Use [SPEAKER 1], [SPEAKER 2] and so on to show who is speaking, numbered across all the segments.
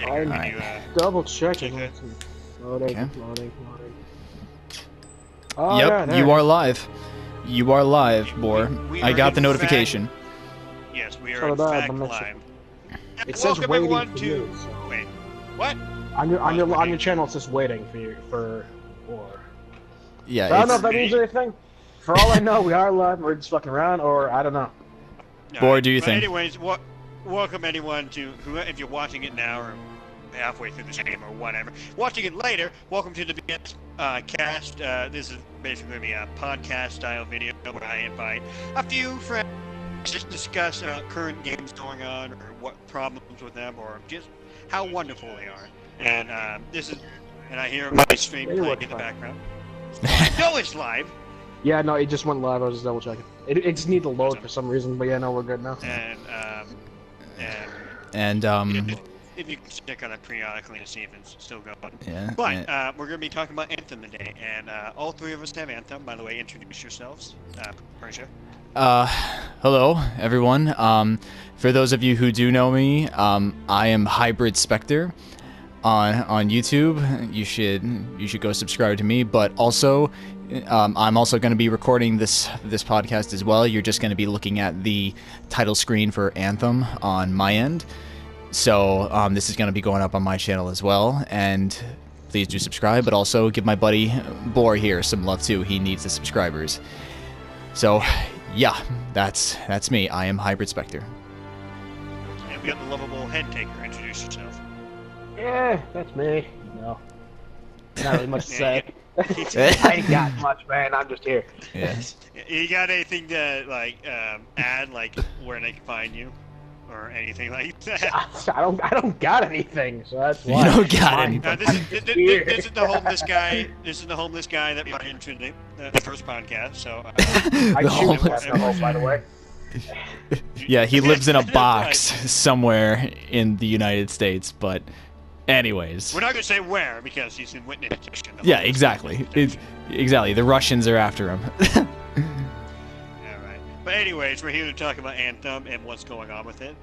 [SPEAKER 1] I'm double checking. Loading. Oh,
[SPEAKER 2] yep,
[SPEAKER 1] yeah,
[SPEAKER 2] you are live. You are live, Boar. I got the notification.
[SPEAKER 3] Yes, we are in fact live.
[SPEAKER 1] It says
[SPEAKER 3] Welcome
[SPEAKER 1] waiting
[SPEAKER 3] everyone
[SPEAKER 1] for
[SPEAKER 3] to.
[SPEAKER 1] you. So.
[SPEAKER 3] Wait, what?
[SPEAKER 1] On your channel, it's just waiting for you for.
[SPEAKER 2] Yeah.
[SPEAKER 1] So I don't know if that means anything. For all I know, we are live. We're just fucking around, or I don't know.
[SPEAKER 2] Boar, do you think?
[SPEAKER 3] Anyways, welcome anyone to if you're watching it now or halfway through the stream or whatever. Watching it later, welcome to the BS cast. This is basically going to be a podcast style video where I invite a few friends to just discuss current games going on or what problems with them or just how wonderful they are. And and I hear my stream playing in the background. No, it's live.
[SPEAKER 1] Yeah, no, it just went live. I was just double checking. It just needs to load for some reason, but yeah, no, we're good now.
[SPEAKER 3] If you can check on it periodically to see if it's still going.
[SPEAKER 2] Yeah.
[SPEAKER 3] But we're going to be talking about Anthem today, and all three of us have Anthem. By the way, introduce yourselves. Persia.
[SPEAKER 2] Hello, everyone. For those of you who do know me, I am Hybrid Spectre on YouTube. You should go subscribe to me. But also, I'm also going to be recording this podcast as well. You're just going to be looking at the title screen for Anthem on my end. So this is going to be going up on my channel as well, and please do subscribe, but also give my buddy Boar here some love too. He needs the subscribers. So yeah, that's me. I am Hybrid Spectre.
[SPEAKER 3] And we got the lovable head taker. Introduce yourself.
[SPEAKER 1] Yeah, that's me. No, not really much to say. I ain't got much, man. I'm just here.
[SPEAKER 2] Yes.
[SPEAKER 3] You got anything to add, like where they can find you? Or anything like that.
[SPEAKER 1] I don't got anything, so that's why.
[SPEAKER 2] You don't got anything.
[SPEAKER 3] This is the homeless guy. This is the homeless guy that brought into the first podcast. So
[SPEAKER 1] I shoot him, by the way.
[SPEAKER 2] Yeah, he lives in a box somewhere in the United States, but anyways.
[SPEAKER 3] We're not gonna say where because he's in witness protection.
[SPEAKER 2] Yeah, exactly. Exactly. The Russians are after him.
[SPEAKER 3] But anyways, we're here to talk about Anthem and what's going on with it.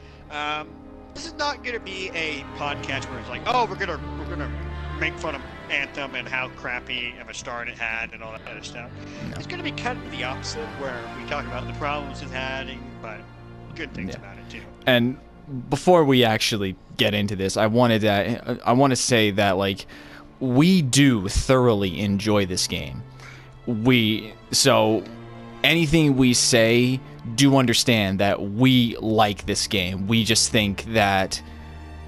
[SPEAKER 3] This is not going to be a podcast where it's like, oh, we're gonna make fun of Anthem and how crappy of a start it had and all that kind of stuff. No. It's going to be kind of the opposite, where we talk about the problems it's having, but good things about it too.
[SPEAKER 2] And before we actually get into this, I want to say that like we do thoroughly enjoy this game. Anything we say, do understand that we like this game. We just think that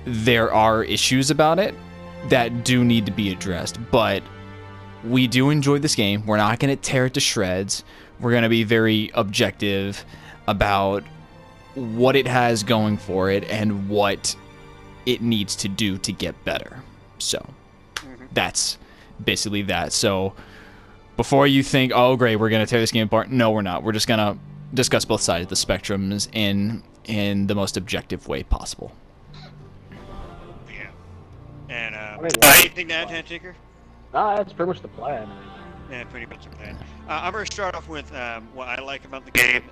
[SPEAKER 2] there are issues about it that do need to be addressed. But we do enjoy this game. We're not going to tear it to shreds. We're going to be very objective about what it has going for it and what it needs to do to get better. So that's basically that. So before you think, oh great, we're gonna tear this game apart. No, we're not. We're just gonna discuss both sides of the spectrums in the most objective way possible.
[SPEAKER 3] Yeah. And anything to add, Ticker?
[SPEAKER 1] Nah, that's pretty much the plan.
[SPEAKER 3] Yeah, pretty much the plan. I'm gonna start off with what I like about the game.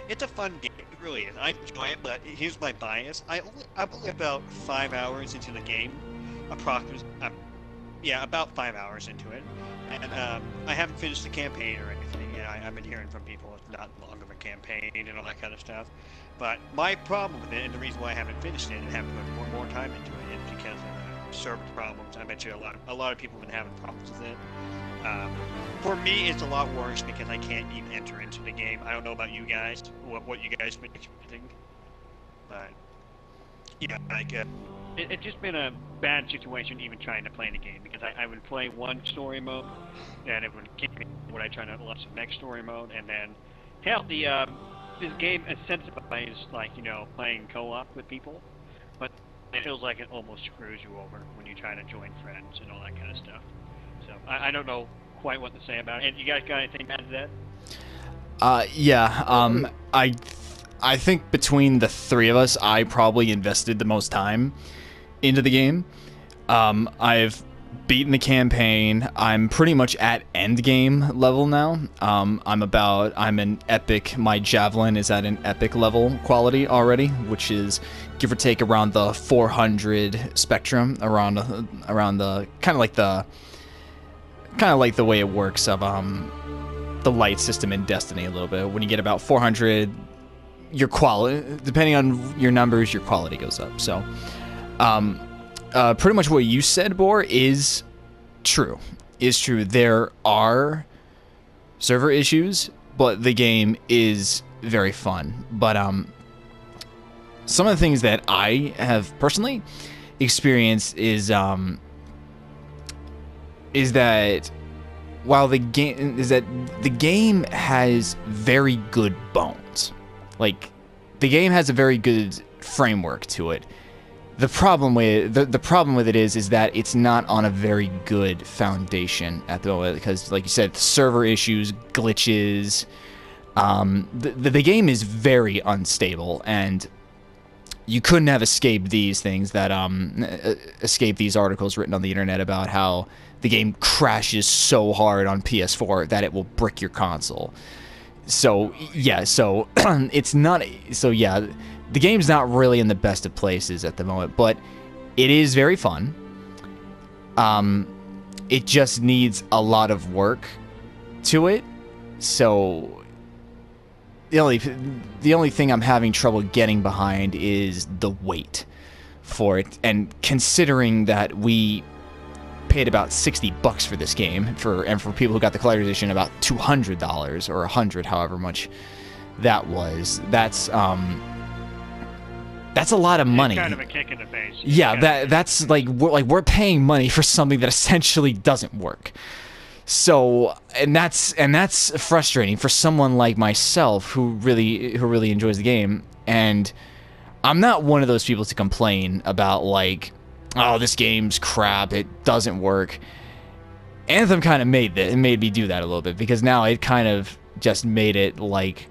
[SPEAKER 3] It's a fun game. It really is. I enjoy it, but here's my bias. I'm only about 5 hours into the game, approximately. Yeah, about 5 hours into it. And I haven't finished the campaign or anything, and I've been hearing from people it's not long of a campaign and all that kind of stuff. But my problem with it, and the reason why I haven't finished it and haven't put more time into it, is because of server problems. I bet you a lot of people have been having problems with it. For me, it's a lot worse because I can't even enter into the game. I don't know about you guys, what you guys been expecting, but yeah, it's just been a bad situation even trying to play the game because I would play one story mode and it would kick me when I try to launch the next story mode, and then hell, this game incentivizes playing co-op with people, but it feels like it almost screws you over when you try to join friends and all that kind of stuff. So I don't know quite what to say about it. And you guys got anything to add to that?
[SPEAKER 2] Yeah. I think between the three of us, I probably invested the most time into the game. I've beaten the campaign. I'm pretty much at end game level now. I'm an epic. My javelin is at an epic level quality already, which is give or take around the 400 spectrum, around the kind of like the way it works of the light system in Destiny a little bit. When you get about 400, your quality, depending on your numbers, your quality goes up. So pretty much what you said, Bor, is true. There are server issues, but the game is very fun. But some of the things that I have personally experienced is that while the game has very good bones, like the game has a very good framework to it. The problem with it is that it's not on a very good foundation at the moment because, like you said, server issues, glitches. The game is very unstable, and you couldn't have escaped these things that escaped these articles written on the internet about how the game crashes so hard on PS4 that it will brick your console. So yeah, it's not. So yeah, the game's not really in the best of places at the moment, but it is very fun. It just needs a lot of work to it. So the only thing I'm having trouble getting behind is the wait for it, and considering that we paid about $60 for this game, and for people who got the collector's edition about $200 or $100, however much that was. That's a lot of money.
[SPEAKER 3] It's kind of a kick in the face.
[SPEAKER 2] Yeah, that's like we're paying money for something that essentially doesn't work. So, and that's frustrating for someone like myself who really enjoys the game. And I'm not one of those people to complain about like, oh, this game's crap, it doesn't work. Anthem kind of made me do that a little bit, because now it kind of just made it like,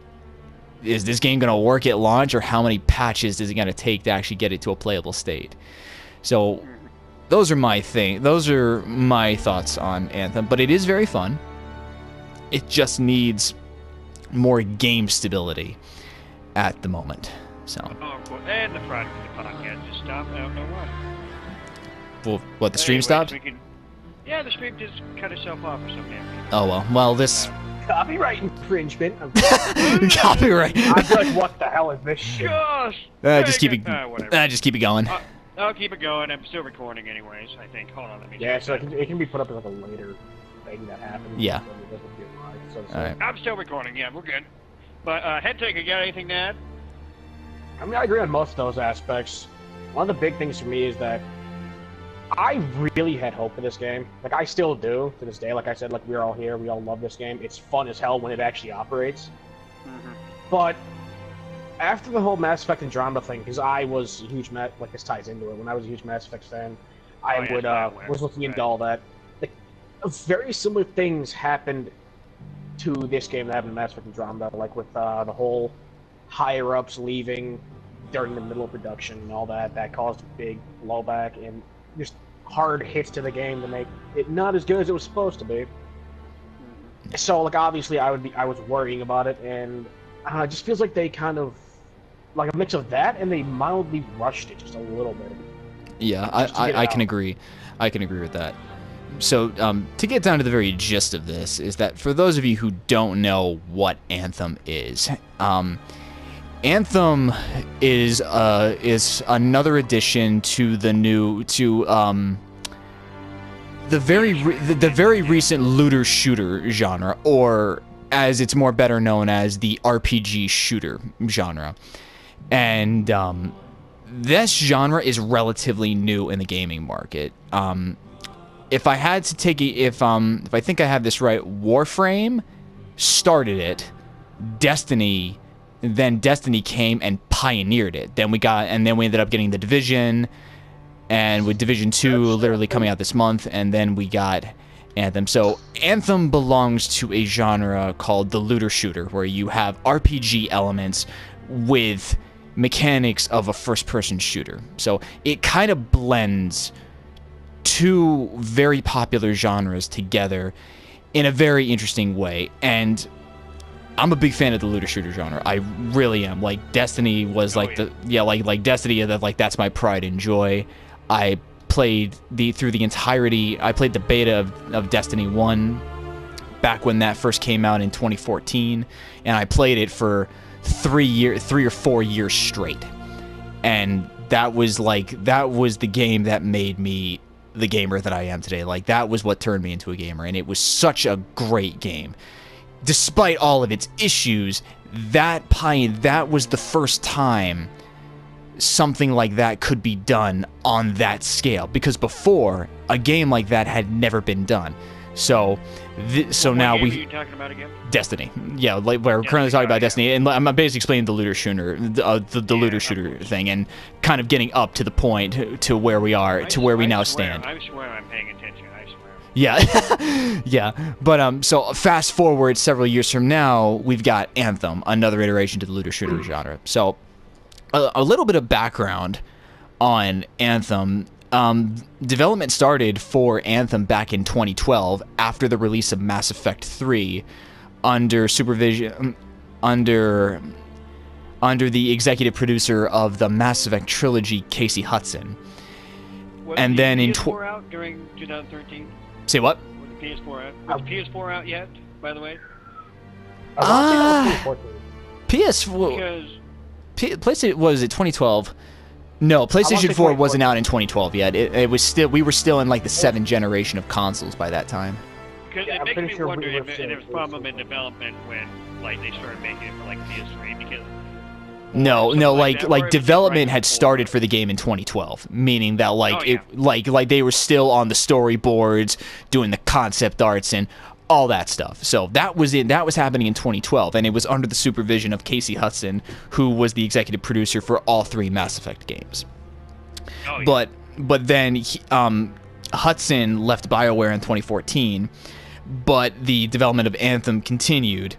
[SPEAKER 2] is this game going to work at launch, or how many patches is it going to take to actually get it to a playable state? So those are my thoughts on Anthem, but it is very fun. It just needs more game stability at the moment. So.
[SPEAKER 3] Oh, cool. And the Friday podcast just stopped. I don't know why.
[SPEAKER 2] Well, what, the stream stopped?
[SPEAKER 3] Yeah, the stream just cut itself off or something.
[SPEAKER 2] Oh, well, this...
[SPEAKER 1] Copyright infringement.
[SPEAKER 2] Copyright.
[SPEAKER 1] I'm like, what the hell is this shit?
[SPEAKER 3] Gosh!
[SPEAKER 2] Just keep it going.
[SPEAKER 3] I'll keep it going. I'm still recording anyways, I think. Hold on, let me...
[SPEAKER 1] Yeah, so it can be put up as like a later thing that happens.
[SPEAKER 2] Yeah.
[SPEAKER 1] Alright.
[SPEAKER 3] I'm still recording, yeah, we're good. But, Headtaker, you got anything to add?
[SPEAKER 1] I mean, I agree on most of those aspects. One of the big things for me is that I really had hope for this game. Like, I still do to this day. Like I said, like, we're all here. We all love this game. It's fun as hell when it actually operates. Mm-hmm. But after the whole Mass Effect Andromeda thing, because I was a huge like, this ties into it. When I was a huge Mass Effect fan, I was looking into all that. Like, very similar things happened to this game that happened in Mass Effect Andromeda, like with the whole higher-ups leaving during the middle of production and all that. That caused a big blowback and just hard hits to the game to make it not as good as it was supposed to be. So, like, obviously, I was worrying about it, and it just feels like they kind of, like a mix of that, and they mildly rushed it just a little bit.
[SPEAKER 2] Yeah, I can agree. I can agree with that. So, to get down to the very gist of this, is that for those of you who don't know what Anthem is, Anthem is another addition to the very recent looter shooter genre, or as it's more better known as the RPG shooter genre. And this genre is relatively new in the gaming market. If I had to take if I think I have this right, Warframe started it. Then Destiny came and pioneered it. Then we ended up getting The Division, and with Division 2 literally coming out this month, and then we got Anthem. So Anthem belongs to a genre called the looter shooter, where you have RPG elements with mechanics of a first-person shooter. So it kind of blends two very popular genres together in a very interesting way. And I'm a big fan of the looter shooter genre. I really am. Like Destiny was like Destiny, like that's my pride and joy. I played through the entirety. I played the beta of Destiny 1 back when that first came out in 2014, and I played it for 3 or 4 years straight. And that was the game that made me the gamer that I am today. Like, that was what turned me into a gamer, and it was such a great game. Despite all of its issues, that was the first time something like that could be done on that scale, because before, a game like that had never been done. So now
[SPEAKER 3] What are you talking about again?
[SPEAKER 2] Destiny. Yeah, like we're currently talking about Destiny, and I'm basically explaining the looter shooter, the looter shooter thing, and kind of getting up to the point to where we are, to where we now stand.
[SPEAKER 3] I swear I'm paying attention. I swear.
[SPEAKER 2] Yeah, yeah. But so fast forward several years from now, we've got Anthem, another iteration to the looter shooter genre. So a little bit of background on Anthem. Development started for Anthem back in 2012 after the release of Mass Effect 3 under supervision under the executive producer of the Mass Effect trilogy, Casey Hudson.
[SPEAKER 3] And then in PS4 out during 2013?
[SPEAKER 2] Say what?
[SPEAKER 3] Was the PS4 out? Was the PS4 out yet, by the way?
[SPEAKER 2] PS4
[SPEAKER 3] Because
[SPEAKER 2] PlayStation was it 2012? No, PlayStation 4 wasn't out in 2012 yet. It was still, we were still in like the 7th generation of consoles by that time.
[SPEAKER 3] Because it makes me wonder if there was a problem in development when like they started making it for like PS3, because
[SPEAKER 2] No, like development had started for the game in 2012, meaning that like they were still on the storyboards, doing the concept arts and all that stuff. So that was happening in 2012, and it was under the supervision of Casey Hudson, who was the executive producer for all 3 Mass Effect games. But then Hudson left BioWare in 2014, but the development of Anthem continued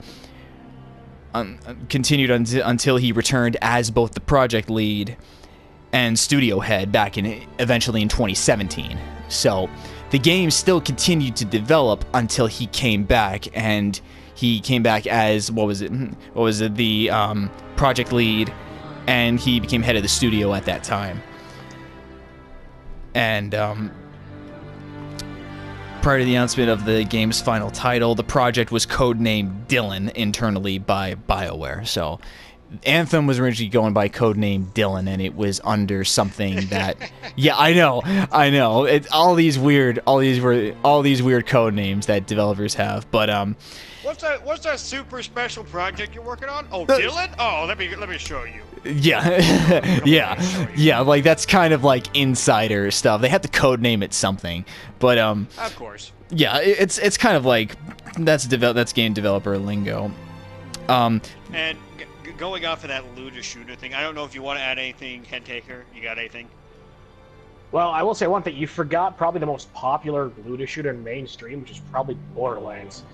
[SPEAKER 2] until he returned as both the project lead and studio head eventually in 2017. So the game still continued to develop until he came back, and he came back as the project lead, and he became head of the studio at that time. And prior to the announcement of the game's final title, the project was codenamed Dylan internally by BioWare. So Anthem was originally going by codename Dylan, and it was under something that yeah, I know. All these weird code names that developers have. But
[SPEAKER 3] what's that super special project you're working on? Oh, Dylan? Oh, let me show you.
[SPEAKER 2] Yeah. yeah, like that's kind of like insider stuff. They have to codename it something. But
[SPEAKER 3] of course.
[SPEAKER 2] Yeah, it's kind of like that's game developer lingo.
[SPEAKER 3] And going off of that looter shooter thing, I don't know if you want to add anything, Headtaker. You got anything?
[SPEAKER 1] Well, I will say one thing. You forgot probably the most popular looter shooter in mainstream, which is probably Borderlands.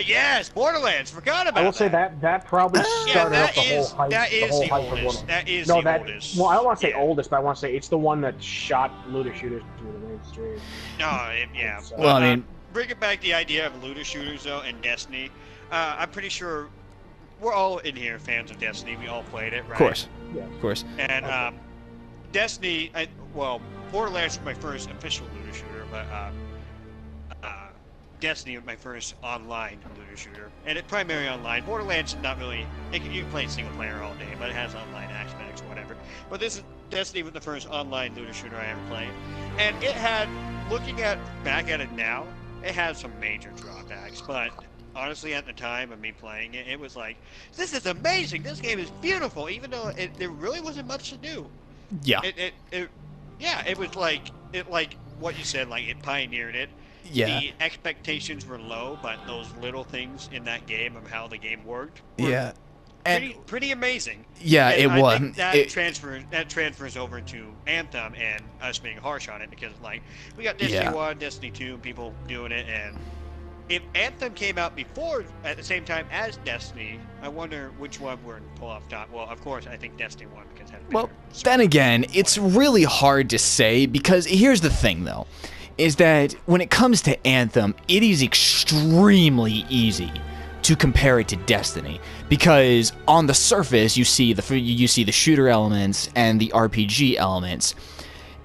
[SPEAKER 3] Yes, Borderlands. Forgot about that.
[SPEAKER 1] I will say that probably started up the whole hype.
[SPEAKER 3] That is the
[SPEAKER 1] oldest.
[SPEAKER 3] That is the oldest.
[SPEAKER 1] Well, I don't want to say oldest, but I want to say it's the one that shot looter shooters to the mainstream.
[SPEAKER 3] No, yeah.
[SPEAKER 1] So,
[SPEAKER 2] well, I mean,
[SPEAKER 3] bringing back the idea of looter shooters though and Destiny, I'm pretty sure we're all in here fans of Destiny. We all played it, right?
[SPEAKER 2] Of course.
[SPEAKER 1] Yeah.
[SPEAKER 2] Of course.
[SPEAKER 3] And Destiny, Borderlands was my first official looter shooter, but Destiny was my first online looter shooter, and it primarily online. Borderlands is not really. You can play single player all day, but it has online aspects, whatever. But Destiny was the first online looter shooter I ever played, and it had, back at it now, it had some major drawbacks, but honestly, at the time of me playing it, it was like, this is amazing. This game is beautiful, even though there really wasn't much to do.
[SPEAKER 2] Yeah.
[SPEAKER 3] It was like what you said, like it pioneered it.
[SPEAKER 2] Yeah.
[SPEAKER 3] The expectations were low, but those little things in that game of how the game worked were pretty amazing.
[SPEAKER 2] Yeah,
[SPEAKER 3] and
[SPEAKER 2] it
[SPEAKER 3] I
[SPEAKER 2] was.
[SPEAKER 3] Think that transfers over to Anthem and us being harsh on it, because like we got Destiny 1, Destiny 2, people doing it, and if Anthem came out before at the same time as Destiny, I wonder which one would pull off top. Well, of course, I think Destiny 1 because it had
[SPEAKER 2] Well, then again, it's really hard to say, because here's the thing though. is that when it comes to Anthem, it is extremely easy to compare it to Destiny, because on the surface you see the shooter elements and the RPG elements,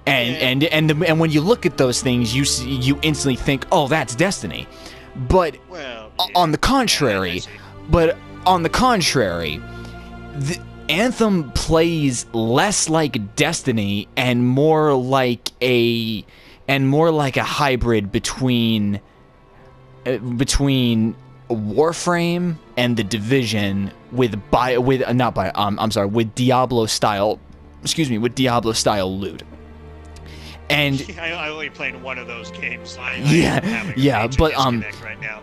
[SPEAKER 2] and when you look at those things, you instantly think, oh, that's Destiny. But on the contrary, the Anthem plays less like Destiny and more like a hybrid between Warframe and the Division with Diablo style loot. And
[SPEAKER 3] I only played one of those games. So right now.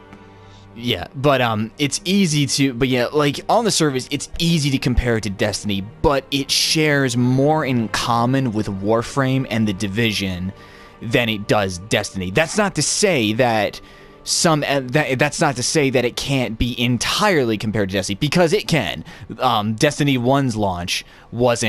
[SPEAKER 2] Yeah, but it's easy to, like on the surface, it's easy to compare it to Destiny, but it shares more in common with Warframe and the Division than it does Destiny. That's not to say that it can't be entirely compared to Destiny, because it can. Destiny 1's launch was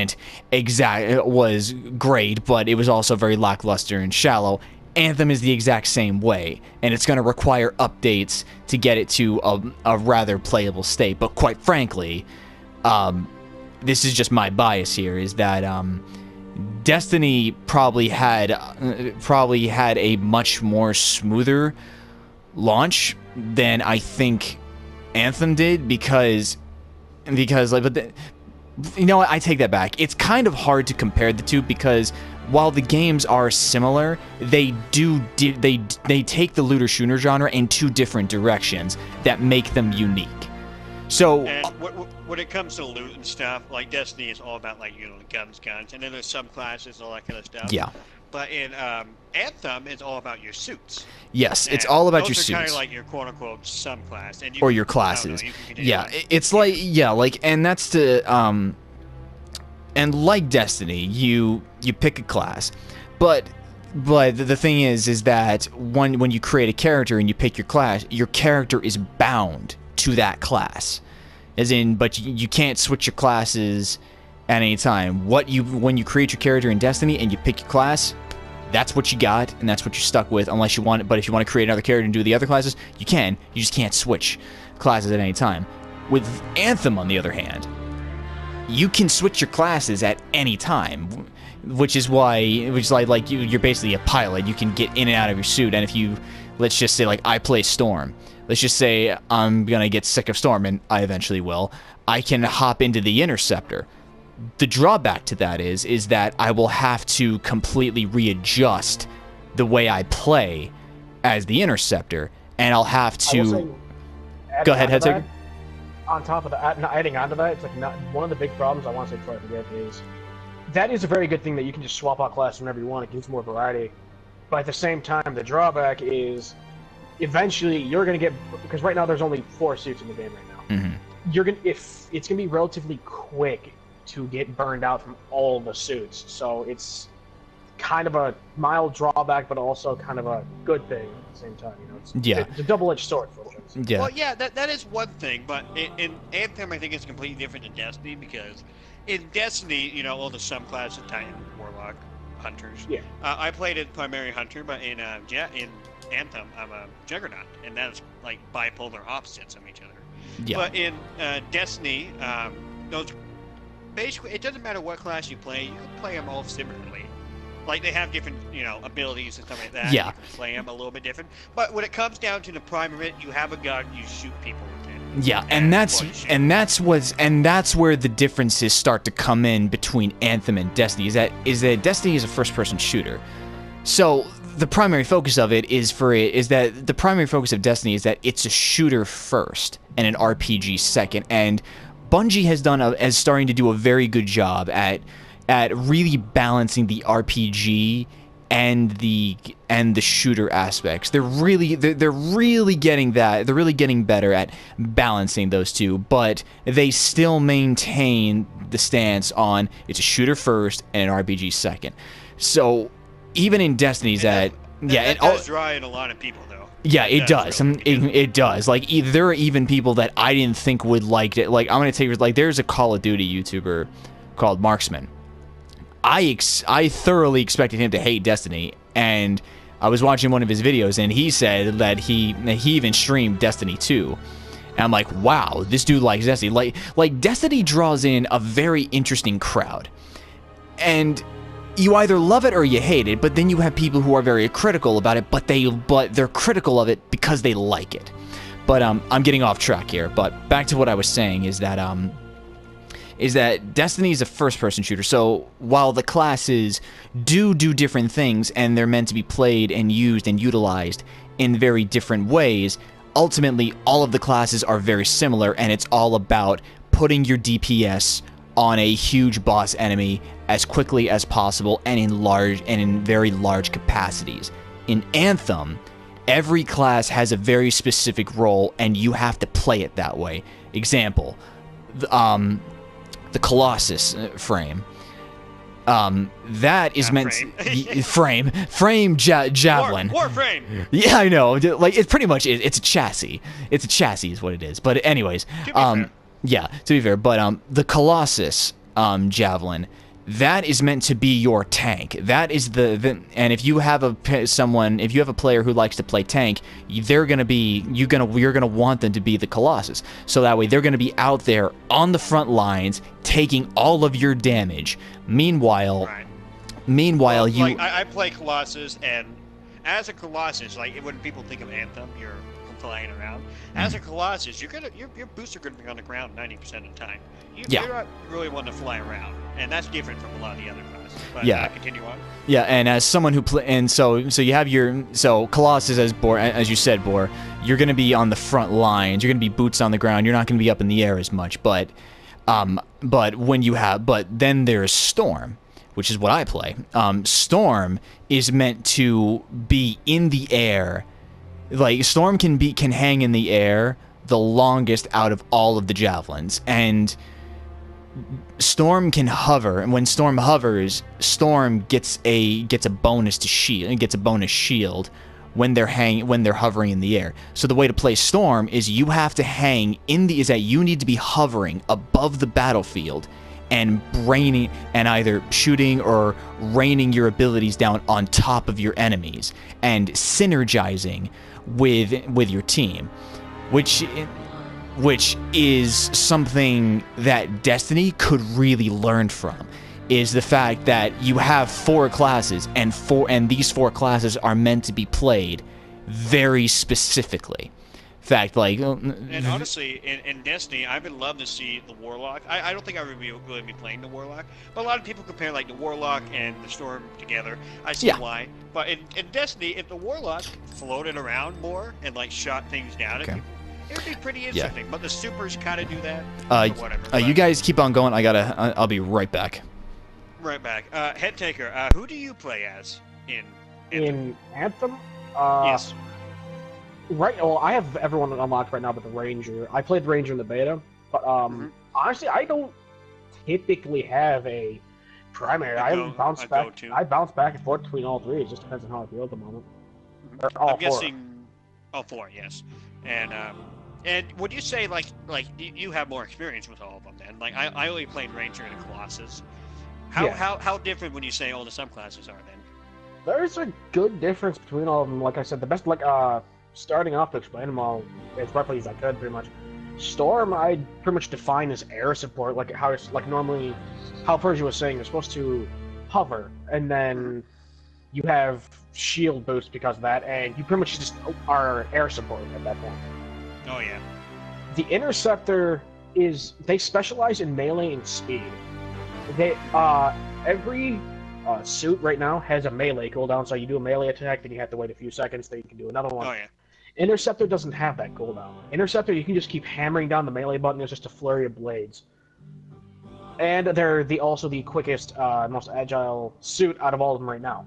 [SPEAKER 2] great, but it was also very lackluster and shallow. Anthem is the exact same way, and it's going to require updates to get it to a rather playable state. But quite frankly, this is just my bias here, is that Destiny probably had a much more smoother launch than I think Anthem did, because what, I take that back. It's kind of hard to compare the two, because while the games are similar, they take the looter shooter genre in two different directions that make them unique. So
[SPEAKER 3] and when it comes to loot and stuff, like Destiny is all about like guns, and then there's subclasses, all that kind of stuff.
[SPEAKER 2] Yeah.
[SPEAKER 3] But in Anthem, it's all about your suits.
[SPEAKER 2] Yes, it's all about your suits.
[SPEAKER 3] Those are kind of like your quote-unquote subclass, and
[SPEAKER 2] your classes. It's like, and that's to and like Destiny, you pick a class, but the thing is that when you create a character and you pick your class, your character is bound to that class, but you can't switch your classes at any time. When you create your character in Destiny and you pick your class, that's what you got, and that's what you're stuck with, unless you want it. But if you want to create another character and do the other classes, you can. You just can't switch classes at any time. With Anthem, on the other hand, you can switch your classes at any time, which is like you're basically a pilot. You can get in and out of your suit, and if you, let's just say, like, I play Storm. Let's just say I'm gonna get sick of Storm, and I eventually will. I can hop into the Interceptor. The drawback to that is that I will have to completely readjust the way I play as the Interceptor, and I'll have to. Go ahead, Headtaker.
[SPEAKER 1] On top of that, adding on to that, it's like one of the big problems I want to say before I forget is that is a very good thing that you can just swap out classes whenever you want. It gives more variety, but at the same time, the drawback is eventually you're gonna get, because right now there's only 4 suits in the game right now. Mm-hmm. It's gonna be relatively quick to get burned out from all the suits, so it's kind of a mild drawback, but also kind of a good thing at the same time. It's a double-edged sword for things.
[SPEAKER 2] Yeah.
[SPEAKER 3] Well, yeah, that is one thing, but in Anthem, I think it's completely different than Destiny, because in Destiny, all the subclasses, Titan, Warlock, Hunters. Yeah. I played it primary Hunter, but in Anthem, I'm a Juggernaut, and that's like bipolar opposites of each other. Yeah. But in Destiny, those basically, it doesn't matter what class you play can play them all similarly. Like, they have different, abilities and stuff like that.
[SPEAKER 2] Yeah.
[SPEAKER 3] You can play them a little bit different. But when it comes down to the prime of it, you have a gun, you shoot people with it.
[SPEAKER 2] Yeah, and that's where the differences start to come in between Anthem and Destiny. Is that Destiny is a first-person shooter, so the primary focus of it is the primary focus of Destiny is that it's a shooter first and an RPG second, and Bungie is starting to do a very good job at really balancing the RPG and the shooter aspects. They're really getting that. They're really getting better at balancing those two, but they still maintain the stance on it's a shooter first and an RPG second. So even in Destiny's
[SPEAKER 3] that does draw in a lot of people, though.
[SPEAKER 2] Yeah, it does. It does. Like, there are even people that I didn't think would like it. Like, I'm gonna take, like, there's a Call of Duty YouTuber called Marksman. I thoroughly expected him to hate Destiny, and I was watching one of his videos, and he said that he even streamed Destiny 2. And I'm like, wow, this dude likes Destiny. Like Destiny draws in a very interesting crowd. And you either love it or you hate it, but then you have people who are very critical about it, but they're critical of it because they like it. But I'm getting off track here. But back to what I was saying is that Destiny is a first-person shooter. So while the classes do different things and they're meant to be played and used and utilized in very different ways, ultimately all of the classes are very similar, and it's all about putting your DPS on a huge boss enemy as quickly as possible and in very large capacities. In Anthem, every class has a very specific role, and you have to play it that way. Example, the Colossus frame. That is meant frame javelin.
[SPEAKER 3] Warframe.
[SPEAKER 2] Yeah, I know. Like it's pretty much it's a chassis. It's a chassis is what it is. But anyways, yeah, to be fair, but the Colossus javelin, that is meant to be your tank. That is and if you have a player who likes to play tank, you're gonna want them to be the Colossus. So that way they're gonna be out there on the front lines taking all of your damage. Meanwhile,
[SPEAKER 3] I play Colossus, and as a Colossus, like when people think of Anthem, you're flying around. As a Colossus, your boots are going to be on the ground 90% of the time. You're not really wanting to fly around, and that's different from a lot of the other classes. But continue on.
[SPEAKER 2] Yeah, and as someone who so you have Colossus as you said, Bor, you're going to be on the front lines. You're going to be boots on the ground. You're not going to be up in the air as much. But then there's Storm, which is what I play. Storm is meant to be in the air. Like Storm can hang in the air the longest out of all of the javelins, and Storm can hover. And when Storm hovers, Storm gets a bonus to shield and gets a bonus shield when they're hovering in the air. So the way to play Storm is you have to you need to be hovering above the battlefield and either shooting or raining your abilities down on top of your enemies and synergizing with your team, which is something that Destiny could really learn from, is the fact that you have 4 classes and these 4 classes are meant to be played very specifically. In fact,
[SPEAKER 3] and honestly, in Destiny, I would love to see the Warlock. I don't think I would really be playing the Warlock, but a lot of people compare the Warlock and the Storm together. I see why. But in Destiny, if the Warlock floated around more and shot things down at people, it would be pretty interesting. But the supers kind of do that. Whatever.
[SPEAKER 2] You guys keep on going. I'll be right back.
[SPEAKER 3] Right back. Head Taker, who do you play as in
[SPEAKER 1] Anthem?
[SPEAKER 3] Yes.
[SPEAKER 1] Right. Well, I have everyone unlocked right now, but the Ranger. I played the Ranger in the beta, but honestly, I don't typically have a primary. I bounce back and forth between all 3. It just depends on how I feel at the moment.
[SPEAKER 3] I'm guessing all 4, yes. And would you say you have more experience with all of them then? I only played Ranger and Colossus. How different would you say all the subclasses are then?
[SPEAKER 1] There's a good difference between all of them. Like I said, the best starting off to explain them all as roughly as I could, pretty much. Storm, I pretty much define as air support, normally, how Persia was saying, you're supposed to hover, and then you have shield boost because of that, and you pretty much just are air support at that point.
[SPEAKER 3] Oh yeah.
[SPEAKER 1] The Interceptor they specialize in melee and speed. Every suit right now has a melee cooldown, so you do a melee attack, then you have to wait a few seconds, then you can do another one.
[SPEAKER 3] Oh yeah.
[SPEAKER 1] Interceptor doesn't have that cooldown. Interceptor, you can just keep hammering down the melee button. It's just a flurry of blades. And they're also the quickest, most agile suit out of all of them right now.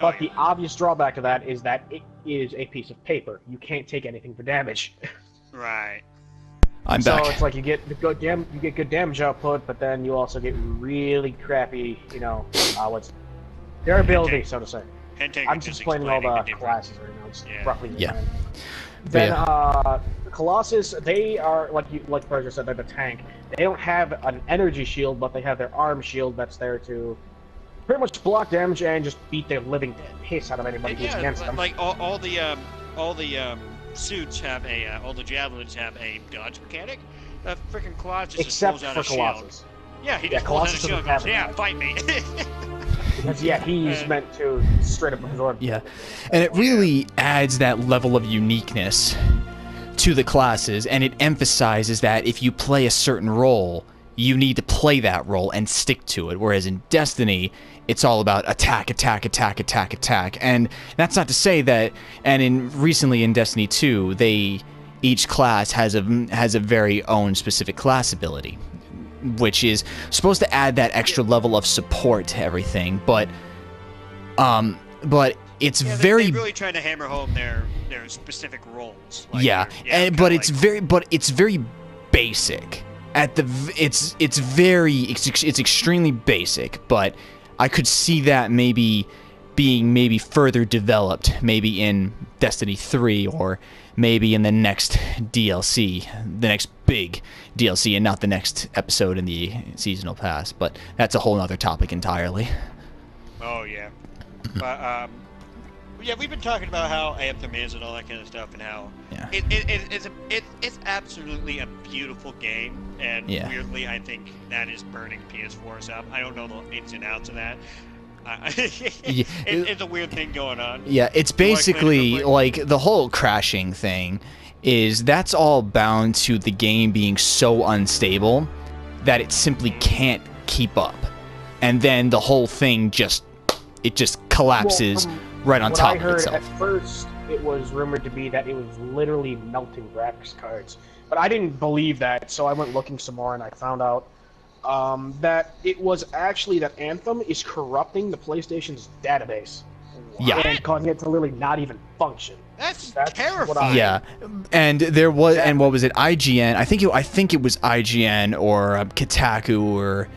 [SPEAKER 1] But the obvious drawback to that is that it is a piece of paper. You can't take anything for damage.
[SPEAKER 3] Right.
[SPEAKER 2] I'm back.
[SPEAKER 1] So it's you get good damage output, but then you also get really crappy, their ability, so to say. I'm just explaining all the classes right now. It's roughly the same. Then Colossus, they are like Persia said, they're the tank. They don't have an energy shield, but they have their arm shield that's there to pretty much block damage and just beat the living piss out of anybody who's against them.
[SPEAKER 3] Like all the suits have a all the javelins have a dodge mechanic. The freaking Colossus
[SPEAKER 1] except
[SPEAKER 3] just pulls
[SPEAKER 1] for
[SPEAKER 3] out a
[SPEAKER 1] Colossus.
[SPEAKER 3] shield. Yeah, he just pulls out a shield and goes, yeah, fight me.
[SPEAKER 1] Because he's meant to straight up absorb.
[SPEAKER 2] Yeah, and it really adds that level of uniqueness to the classes, and it emphasizes that if you play a certain role, you need to play that role and stick to it. Whereas in Destiny, it's all about attack, attack, attack, attack, attack. And that's not to say that. And recently in Destiny 2, each class has a very own specific class ability, which is supposed to add that extra level of support to everything. But it's
[SPEAKER 3] they're really trying to hammer home their specific roles. Like
[SPEAKER 2] but it's very basic. It's extremely basic, but I could see that being further developed, maybe in Destiny 3 or maybe in the next DLC, the next big DLC, and not the next episode in the seasonal pass. But that's a whole other topic entirely.
[SPEAKER 3] Oh yeah, but yeah, we've been talking about how Anthem is and all that kind of stuff, and how it's absolutely a beautiful game, and weirdly, I think that is burning PS4s up. I don't know the ins and outs of that. It's a weird thing going on.
[SPEAKER 2] Yeah, it's basically like the whole crashing thing that's all bound to the game being so unstable that it simply can't keep up, and then the whole thing just collapses right on top of itself.
[SPEAKER 1] At first, it was rumored to be that it was literally melting graphics cards, but I didn't believe that, so I went looking some more and I found out that it was actually that Anthem is corrupting the PlayStation's database.
[SPEAKER 2] Yeah.
[SPEAKER 1] And causing it to literally not even function.
[SPEAKER 3] That's terrifying.
[SPEAKER 2] And there was, and what was it? IGN. I think it was IGN or Kotaku or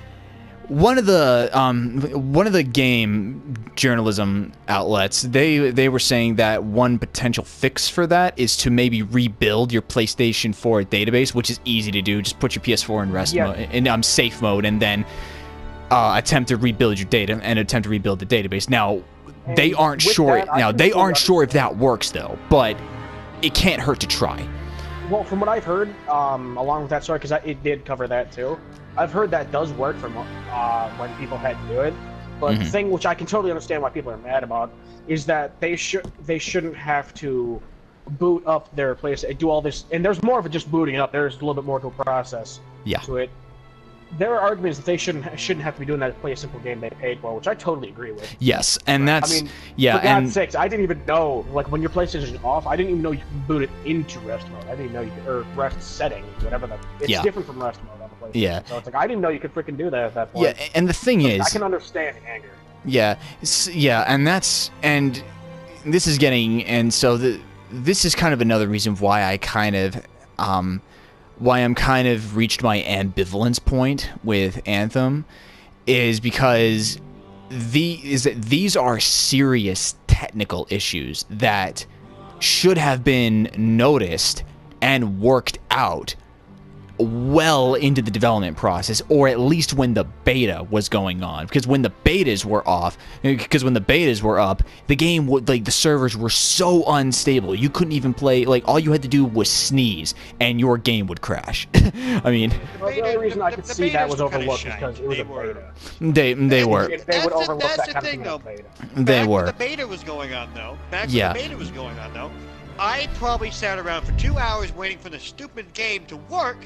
[SPEAKER 2] one of the game journalism outlets. They were saying that one potential fix for that is to maybe rebuild your PlayStation 4 database, which is easy to do. Just put your PS4 in rest mode, in safe mode, and then attempt to rebuild your data and attempt to rebuild the database. Now, they aren't sure. They aren't sure if that works though, but it can't hurt to try.
[SPEAKER 1] Well, from what I've heard, along with that story, because it did cover that too, I've heard that does work from when people had to do it. But the thing which I can totally understand why people are mad about is that they shouldn't have to boot up their place, do all this, and there's more of it just booting it up. There's a little bit more to a process to it. There are arguments that they shouldn't have to be doing that to play a simple game they paid for, which I totally agree with.
[SPEAKER 2] Yes, and that's
[SPEAKER 1] for God's sakes, I didn't even know, like, when your PlayStation is off, I didn't even know you could boot it into rest mode. I didn't know you could, or rest settings, whatever it's different from rest mode on the PlayStation.
[SPEAKER 2] Yeah.
[SPEAKER 1] So it's like I didn't know you could freaking do that at that point.
[SPEAKER 2] Yeah, and the thing is,
[SPEAKER 1] I can understand the anger.
[SPEAKER 2] Yeah, and this is getting, and so this is kind of another reason why I kind of why I'm kind of reached my ambivalence point with Anthem, is because these are serious technical issues that should have been noticed and worked out well into the development process, or at least when the beta was going on. Because when the betas were up, the game would, like, the servers were so unstable, you couldn't even play, like, all you had to do was sneeze and your game would crash. I mean,
[SPEAKER 1] the only reason I could see that was overlooked because it was a beta.
[SPEAKER 2] They were.
[SPEAKER 1] They would overlook that kind of thing as beta.
[SPEAKER 2] They were.
[SPEAKER 3] When the beta was going on, though, I probably sat around for 2 hours waiting for the stupid game to work,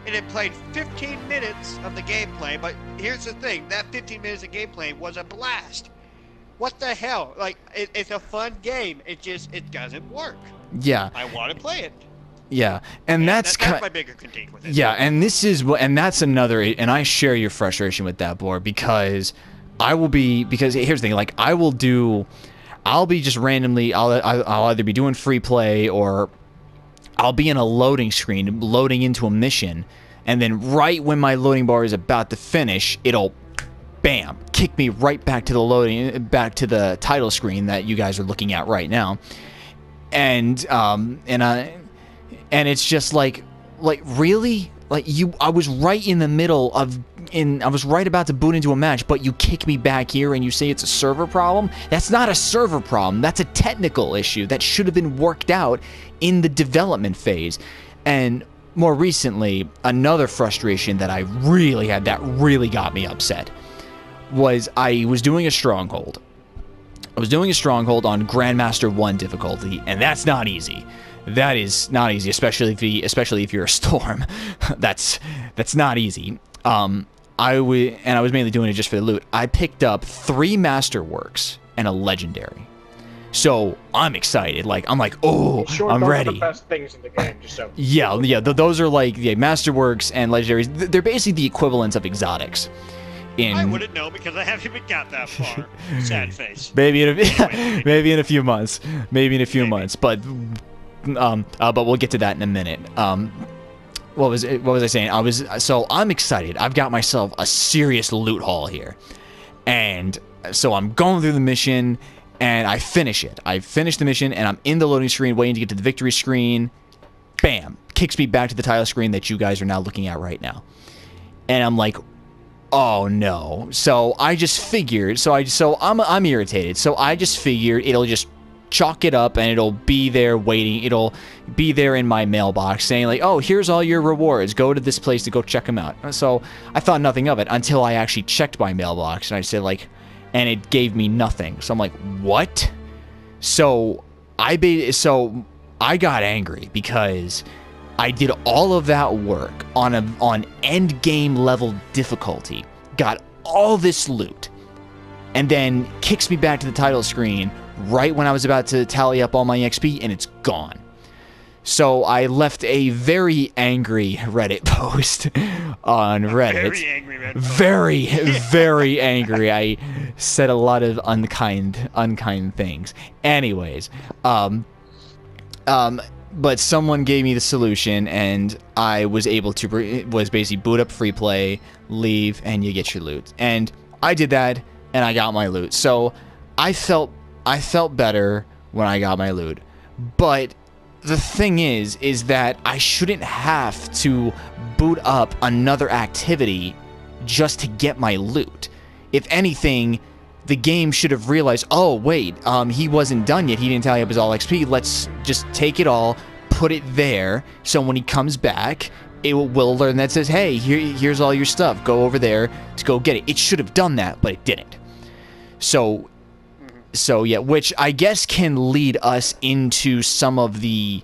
[SPEAKER 3] and it played 15 minutes of the gameplay. But here's the thing, that 15 minutes of gameplay was a blast. What the hell? Like, it's a fun game. It doesn't work.
[SPEAKER 2] Yeah.
[SPEAKER 3] I want to play it.
[SPEAKER 2] Yeah, and that's
[SPEAKER 3] my bigger critique with it.
[SPEAKER 2] Yeah, and that's another, and I share your frustration with that, Blor, because because here's the thing, like, I'll be just randomly, I'll either be doing free play, or I'll be in a loading screen, loading into a mission, and then right when my loading bar is about to finish, it'll, bam, kick me right back to the title screen that you guys are looking at right now, and it's just like really, I was right in the middle of, I was right about to boot into a match, but you kick me back here and you say it's a server problem? That's not a server problem. That's a technical issue that should have been worked out in the development phase. And more recently, another frustration that I really had that really got me upset was I was doing a stronghold. I was doing a stronghold on Grandmaster 1 difficulty, and that's not easy. That is not easy, especially if you're a storm. That's not easy. I was mainly doing it just for the loot. I picked up 3 masterworks and a legendary. So I'm excited. I'm like, oh,
[SPEAKER 1] sure,
[SPEAKER 2] I'm
[SPEAKER 1] those
[SPEAKER 2] ready.
[SPEAKER 1] Are the best things in the game, just so.
[SPEAKER 2] Yeah. Those are like masterworks and legendaries. They're basically the equivalents of exotics.
[SPEAKER 3] I wouldn't know because I haven't even got that far. Sad face.
[SPEAKER 2] Maybe in a few months. But we'll get to that in a minute. What was I saying? I'm excited. I've got myself a serious loot haul here. And so I'm going through the mission and I finish it. I finish the mission and I'm in the loading screen waiting to get to the victory screen. Bam! Kicks me back to the title screen that you guys are now looking at right now. And I'm like, oh no. So I just figured, I'm irritated. So I just figured it'll just chalk it up and it'll be there waiting. It'll be there in my mailbox saying like, oh, here's all your rewards. Go to this place to go check them out. So I thought nothing of it until I actually checked my mailbox and I said like, and it gave me nothing. So I'm like, what? So I got angry because I did all of that work on end game level difficulty, got all this loot, and then kicks me back to the title screen right when I was about to tally up all my XP, and it's gone. So I left a very angry Reddit post on Reddit.
[SPEAKER 3] Very angry Reddit post.
[SPEAKER 2] Very angry. I said a lot of unkind things. Anyways, but someone gave me the solution, and I was able to basically boot up free play, leave, and you get your loot. And I did that, and I got my loot. So I felt better when I got my loot. But the thing is that I shouldn't have to boot up another activity just to get my loot. If anything, the game should have realized, oh, wait, he wasn't done yet. He didn't tally up his all XP. Let's just take it all, put it there, so when he comes back, it will learn that says, hey, here's all your stuff. Go over there to go get it. It should have done that, but it didn't. So yeah, which I guess can lead us into some of the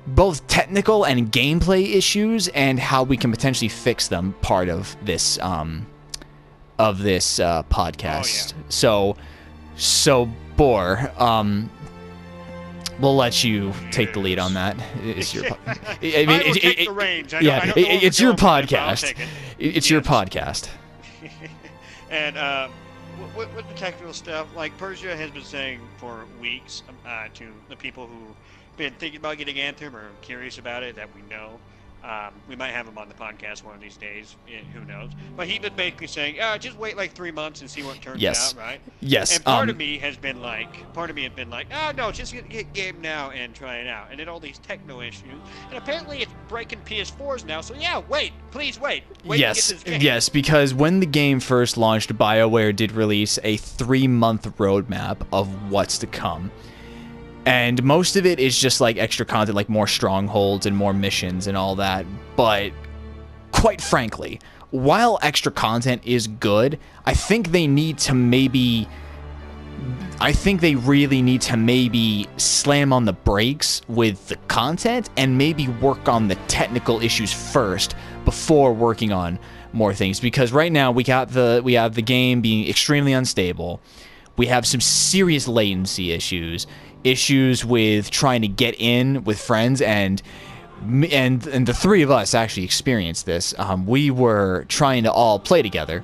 [SPEAKER 2] both technical and gameplay issues and how we can potentially fix them, part of this podcast.
[SPEAKER 3] Oh, yeah.
[SPEAKER 2] So Boar, we'll let you take the lead on that. It's your
[SPEAKER 3] take the reins.
[SPEAKER 2] It's your podcast. It's your podcast.
[SPEAKER 3] And with the technical stuff, like Persia has been saying for weeks to the people who've been thinking about getting Anthem or curious about it, that we know. We might have him on the podcast one of these days. Who knows? But he's been basically saying, just wait like 3 months and see what turns out, right?
[SPEAKER 2] Yes.
[SPEAKER 3] And part of me had been like, no, just get game now and try it out. And then all these techno issues. And apparently it's breaking PS4s now. So yeah, please wait.
[SPEAKER 2] Yes,
[SPEAKER 3] to get this game.
[SPEAKER 2] yes, because when the game first launched, BioWare did release a 3-month roadmap of what's to come. And most of it is just like extra content, like more strongholds and more missions and all that. But quite frankly, while extra content is good, I think they really need to maybe slam on the brakes with the content and maybe work on the technical issues first before working on more things. Because right now we have the game being extremely unstable. We have some serious latency issues with trying to get in with friends, and the three of us actually experienced this. We were trying to all play together,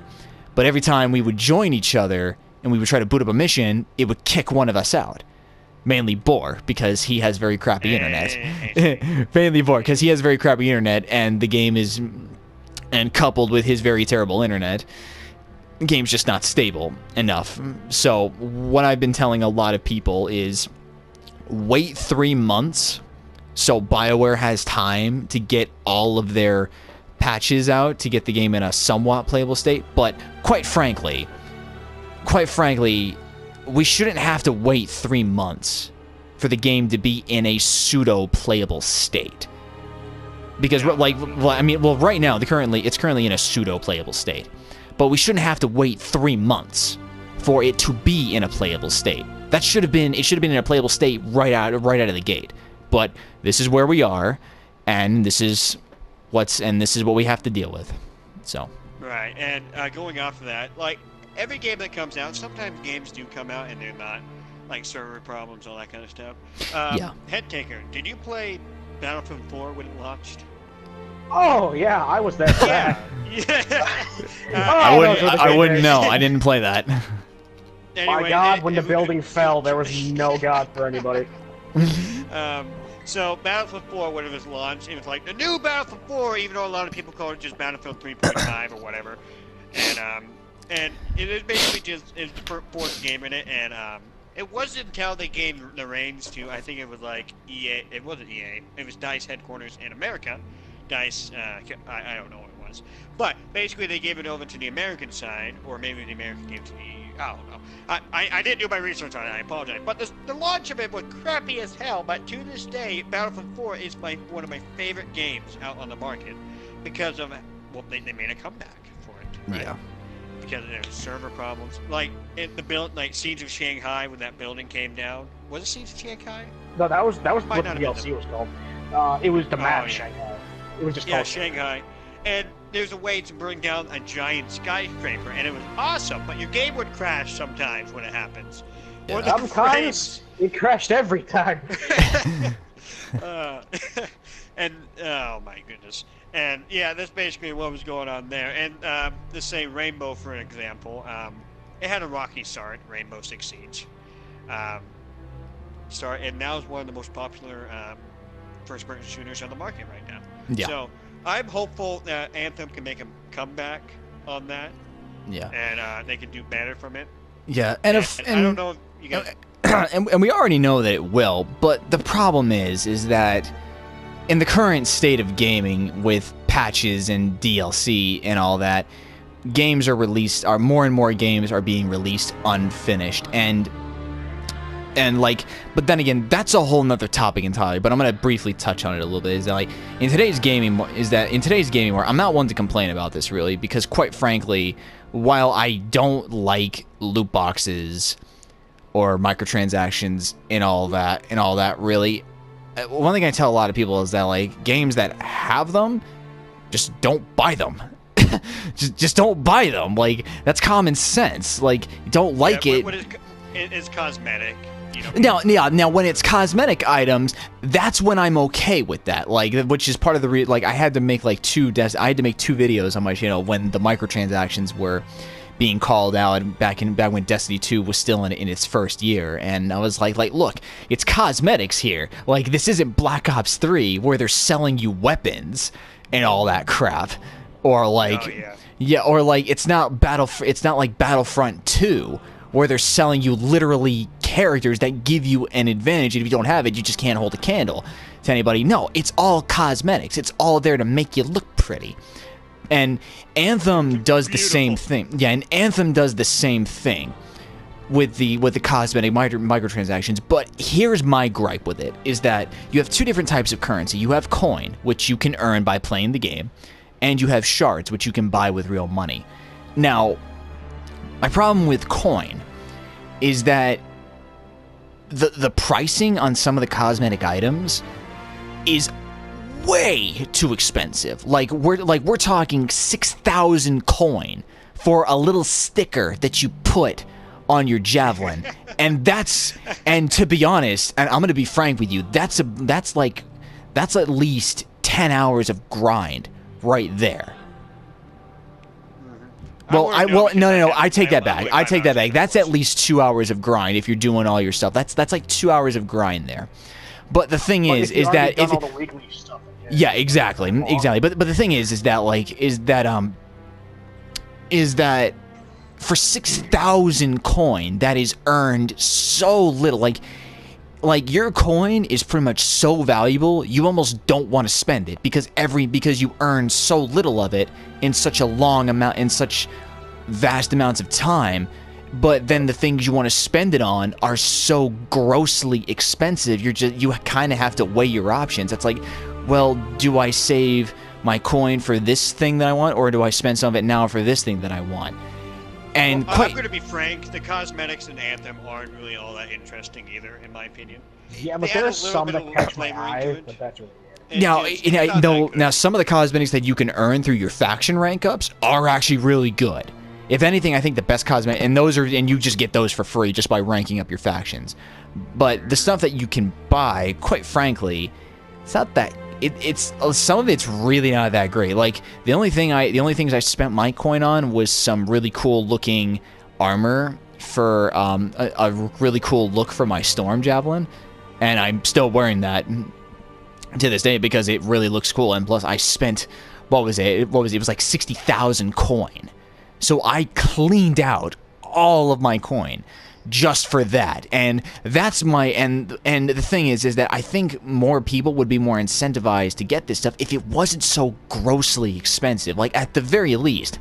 [SPEAKER 2] but every time we would join each other and we would try to boot up a mission, it would kick one of us out. Mainly Boar, because he has very crappy internet. Mainly Boar, because he has very crappy internet, and the game is, and coupled with his very terrible internet, the game's just not stable enough. So what I've been telling a lot of people is wait 3 months so BioWare has time to get all of their patches out to get the game in a somewhat playable state. But quite frankly, we shouldn't have to wait 3 months for the game to be in a pseudo playable state. Because right now it's currently in a pseudo playable state, but we shouldn't have to wait 3 months for it to be in a playable state. It should have been in a playable state right out of the gate. But this is where we are, and this is what we have to deal with. So.
[SPEAKER 3] Right, and going off of that, like every game that comes out, sometimes games do come out and they're not, like server problems, all that kind of stuff.
[SPEAKER 2] Yeah.
[SPEAKER 3] Headtaker, did you play Battlefield 4 when it launched?
[SPEAKER 1] Oh yeah, I was there for that.
[SPEAKER 2] I wouldn't know. I didn't play that.
[SPEAKER 3] Anyway,
[SPEAKER 1] My God, when the building fell, there was no God for anybody.
[SPEAKER 3] So Battlefield 4, when it was launched, it was like the new Battlefield 4, even though a lot of people call it just Battlefield 3.5 or whatever. And it is basically just the fourth game in it, and it wasn't until they gave the reins to, I think it was like EA. It wasn't EA. It was DICE headquarters in America. DICE, I don't know what it was. But basically they gave it over to the American side, or maybe the American gave to the, I don't know. I didn't do my research on it, I apologize. But the launch of it was crappy as hell, but to this day, Battlefield 4 is one of my favorite games out on the market. Because of, well, they made a comeback for it.
[SPEAKER 2] Right. Yeah.
[SPEAKER 3] Because of their server problems. Like, like Siege of Shanghai, when that building came down. Was it Siege of Shanghai?
[SPEAKER 1] No, that was what the DLC was called. It was the map Shanghai. It was just called
[SPEAKER 3] Shanghai. And there's a way to bring down a giant skyscraper, and it was awesome, but your game would crash sometimes when it happens.
[SPEAKER 2] Yeah.
[SPEAKER 1] Sometimes it crashed every time.
[SPEAKER 3] And oh my goodness. And yeah, that's basically what was going on there. And let's say Rainbow, for an example, it had a rocky start, Rainbow Six Siege. And now is one of the most popular first-person shooters on the market right now.
[SPEAKER 2] Yeah.
[SPEAKER 3] So I'm hopeful that Anthem can make a comeback on that.
[SPEAKER 2] Yeah.
[SPEAKER 3] And they can do better from it.
[SPEAKER 2] Yeah,
[SPEAKER 3] and I don't know if you guys...
[SPEAKER 2] and we already know that it will, but the problem is that in the current state of gaming with patches and DLC and all that, more and more games are being released unfinished, and but then again, that's a whole nother topic entirely, but I'm going to briefly touch on it a little bit. Is that in today's gaming world, I'm not one to complain about this really, because quite frankly, while I don't like loot boxes or microtransactions and all that really, one thing I tell a lot of people is that games that have them, just don't buy them. just don't buy them. That's common sense. You don't like it.
[SPEAKER 3] It's cosmetic. You know?
[SPEAKER 2] Now, when it's cosmetic items, that's when I'm okay with that. Which is part of the I had to make two videos on my channel when the microtransactions were being called out back when Destiny 2 was still in its first year, and I was like, look, it's cosmetics here. This isn't Black Ops 3 where they're selling you weapons and all that crap, or it's not like Battlefront 2 where they're selling you literally characters that give you an advantage, and if you don't have it, you just can't hold a candle to anybody. No, it's all cosmetics. It's all there to make you look pretty. And Anthem does the same thing. Yeah, and Anthem does the same thing with the cosmetic microtransactions. But here's my gripe with it, is that you have two different types of currency. You have coin, which you can earn by playing the game, and you have shards, which you can buy with real money. Now, my problem with coin is that the pricing on some of the cosmetic items is way too expensive. We're talking 6,000 coin for a little sticker that you put on your javelin, and to be honest, and I'm gonna be frank with you, that's at least 10 hours of grind right there. Well, no. I take that back. That's at least 2 hours of grind if you're doing all your stuff. That's like 2 hours of grind there. But the thing is that
[SPEAKER 1] all the weekly stuff.
[SPEAKER 2] Yeah, exactly. But the thing is that for 6,000 coin that is earned so little. like your coin is pretty much so valuable, you almost don't want to spend it because you earn so little of it in such a long amount, in such vast amounts of time. But then the things you want to spend it on are so grossly expensive. You kind of have to weigh your options. It's like, well, do I save my coin for this thing that I want, or do I spend some of it now for this thing that I want? And
[SPEAKER 3] well, I'm going to be frank, the cosmetics in Anthem aren't really all that interesting either, in my opinion.
[SPEAKER 1] Yeah, but there's some that catch my eye, but that's really weird.
[SPEAKER 2] Now some of the cosmetics that you can earn through your faction rank ups are actually really good. If anything, I think the best cosmetic, and you just get those for free just by ranking up your factions. But the stuff that you can buy, quite frankly, it's not that. It's some of it's really not that great. Like the only things I spent my coin on was some really cool looking armor for a really cool look for my storm javelin, and I'm still wearing that to this day because it really looks cool. And plus, I spent what was it? It was like 60,000 coin, so I cleaned out all of my coin just for that. And that's my and the thing is that I think more people would be more incentivized to get this stuff if it wasn't so grossly expensive. Like at the very least,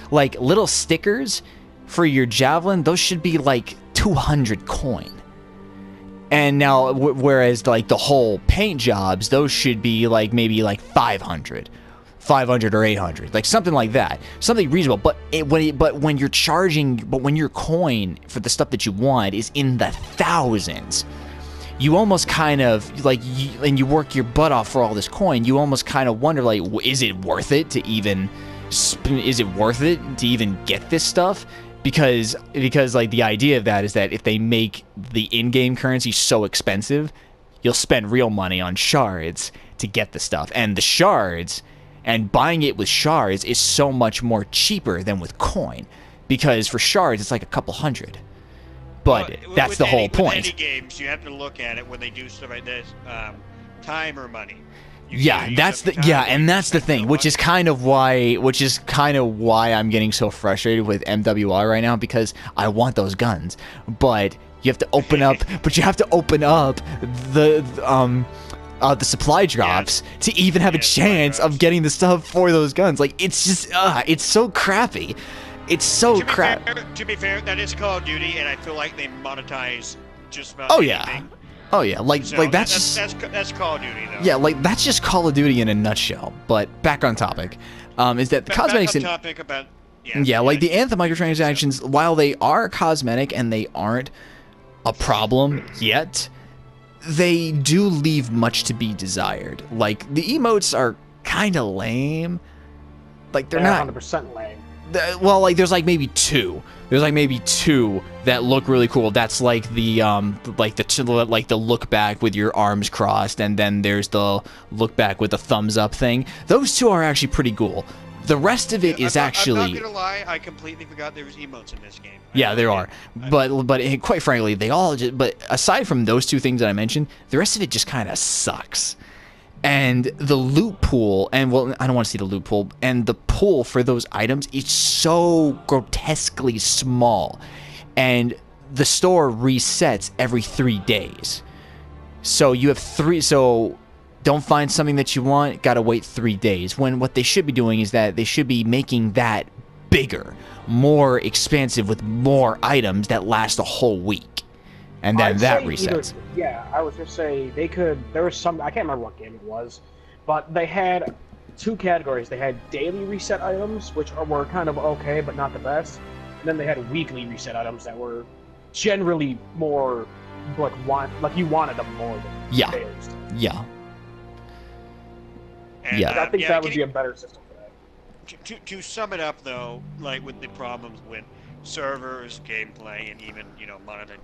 [SPEAKER 2] like little stickers for your javelin, those should be like 200 coin. And now whereas like the whole paint jobs, those should be like maybe like 500 or 800, like something like that, something reasonable. But when your coin for the stuff that you want is in the thousands, you almost kind of like, and you work your butt off for all this coin, you almost kind of wonder, like, is it worth it to even get this stuff? Because like the idea of that is that if they make the in-game currency so expensive, you'll spend real money on shards to get the stuff, and the shards. And buying it with shards is so much more cheaper than with coin, because for shards it's like a couple hundred. But that's the whole point.
[SPEAKER 3] With any games, you have to look at it when they do stuff like this, time or money.
[SPEAKER 2] And that's the thing, which is kind of why I'm getting so frustrated with MWR right now, because I want those guns, but you have to open up. The supply drops to even have a chance of getting the stuff for those guns. Like, it's just, it's so crappy. It's so crap.
[SPEAKER 3] To be fair, that is Call of Duty, and I feel like they monetize just about
[SPEAKER 2] anything. Oh yeah, that's
[SPEAKER 3] Call of Duty though.
[SPEAKER 2] Yeah, like that's just Call of Duty in a nutshell. But back on topic, is that the cosmetics in
[SPEAKER 3] topic about
[SPEAKER 2] like the Anthem microtransactions, while they are cosmetic and they aren't a problem yet, they do leave much to be desired. Like, the emotes are kind of lame. Like, they're not
[SPEAKER 1] 100% lame.
[SPEAKER 2] Well, like, there's like maybe two. There's like maybe two that look really cool. That's like the look back with your arms crossed, and then there's the look back with the thumbs up thing. Those two are actually pretty cool. The rest of it is actually...
[SPEAKER 3] I'm not gonna lie, I completely forgot there was emotes in this game.
[SPEAKER 2] Yeah, there are. But quite frankly, they all just... But aside from those two things that I mentioned, the rest of it just kind of sucks. And the loot pool, and well, I don't want to see the loot pool, and the pool for those items is so grotesquely small. And the store resets every 3 days. So you have don't find something that you want, gotta wait 3 days. When what they should be doing is that they should be making that bigger, more expansive, with more items that last a whole week. And then that resets.
[SPEAKER 1] I was just say they could. There was some. I can't remember what game it was, but they had two categories. They had daily reset items, which were kind of okay, but not the best. And then they had weekly reset items that were generally more like you wanted them more than daily stuff.
[SPEAKER 2] Yeah.
[SPEAKER 3] And,
[SPEAKER 1] I think that would be a better system for that.
[SPEAKER 3] To sum it up, though, like with the problems with servers, gameplay, and even monetization.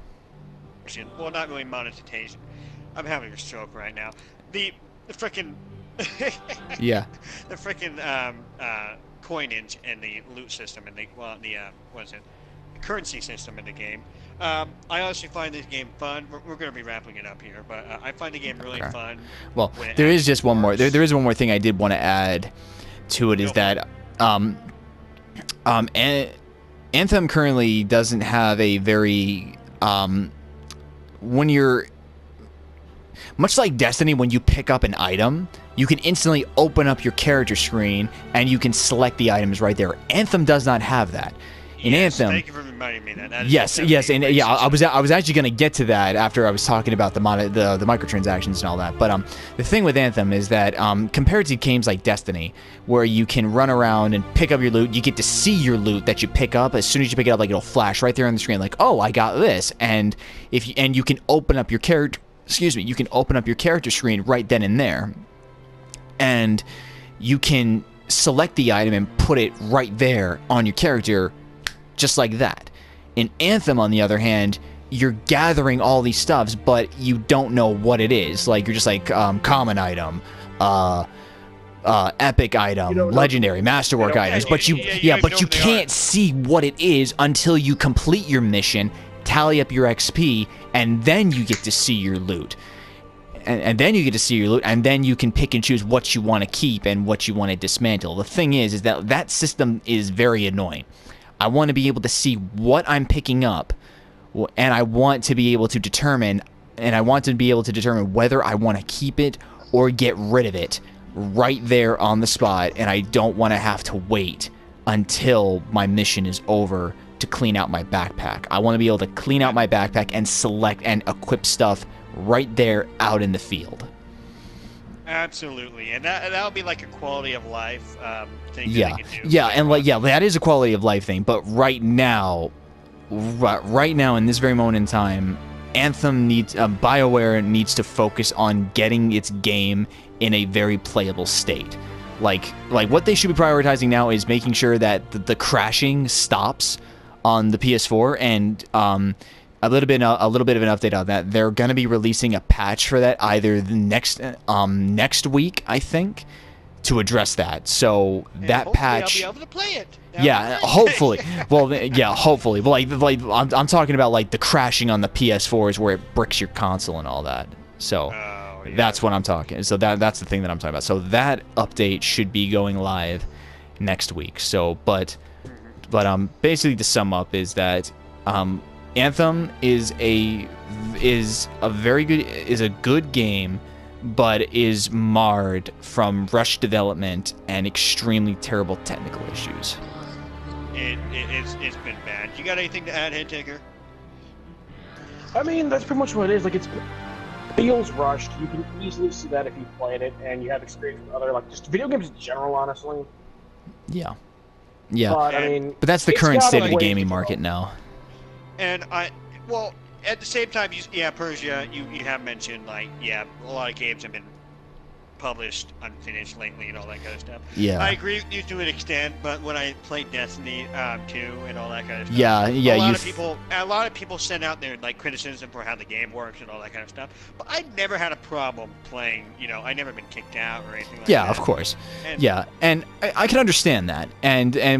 [SPEAKER 3] Well, not really monetization. I'm having a stroke right now. The frickin'
[SPEAKER 2] yeah.
[SPEAKER 3] The frickin' coinage and the loot system and the currency system in the game. I honestly find this game fun. We're going to be wrapping it up here, but I find the game really fun.
[SPEAKER 2] Well, there is just one more. There is one more thing I did want to add to it. Is that Anthem currently doesn't have a very when you're much like Destiny, when you pick up an item, you can instantly open up your character screen and you can select the items right there. Anthem does not have that. In Anthem,
[SPEAKER 3] thank you for reminding me that.
[SPEAKER 2] Yes, and yeah, I was actually going to get to that after I was talking about the microtransactions and all that. But the thing with Anthem is that compared to games like Destiny, where you can run around and pick up your loot, you get to see your loot that you pick up as soon as you pick it up. Like, it'll flash right there on the screen, like, oh, I got this, and you can open up your character. Excuse me, you can open up your character screen right then and there, and you can select the item and put it right there on your character. Just like that. In Anthem, on the other hand, you're gathering all these stuffs, but you don't know what it is. Like, you're just like common item, epic item, legendary, masterwork items. But you can't see what it is until you complete your mission, tally up your XP, and then you get to see your loot. And then you get to see your loot, and then you can pick and choose what you want to keep and what you want to dismantle. The thing is that system is very annoying. I want to be able to see what I'm picking up, and I want to be able to determine whether I want to keep it or get rid of it right there on the spot, and I don't want to have to wait until my mission is over to clean out my backpack. I want to be able to clean out my backpack and select and equip stuff right there out in the field.
[SPEAKER 3] Absolutely, and that'll be like a quality of life thing.
[SPEAKER 2] Yeah,
[SPEAKER 3] that they can do.
[SPEAKER 2] yeah, that is a quality of life thing. But right now in this very moment in time, Anthem needs BioWare needs to focus on getting its game in a very playable state. Like what they should be prioritizing now is making sure that the crashing stops on the PS4, and a little bit of an update on that. They're going to be releasing a patch for that either the next week, I think, to address that. So and that patch,
[SPEAKER 3] I'll be able to play it.
[SPEAKER 2] Yeah, hopefully. Well, yeah, hopefully. But like I'm talking about like the crashing on the PS4s where it bricks your console and all that. So that's what I'm talking. So that's the thing that I'm talking about. So that update should be going live next week. So but basically to sum up is that Anthem is a good game, but is marred from rushed development and extremely terrible technical issues.
[SPEAKER 3] It's been bad. You got anything to add, Headtaker?
[SPEAKER 1] I mean, that's pretty much what it is. Like, it feels rushed. You can easily see that if you played it and you have experience with other, like, just video games in general, honestly.
[SPEAKER 2] Yeah. But that's the current state of the gaming market now.
[SPEAKER 3] And well, at the same time, Persia, you have mentioned, like, a lot of games have been published unfinished lately and all that kind of stuff. Yeah. I agree with you to an extent, but when I played Destiny 2 and all that kind of stuff, a lot of people send out their like criticism for how the game works and all that kind of stuff. But I never had a problem playing. I never been kicked out or anything like that.
[SPEAKER 2] Yeah, of course. And I can understand that.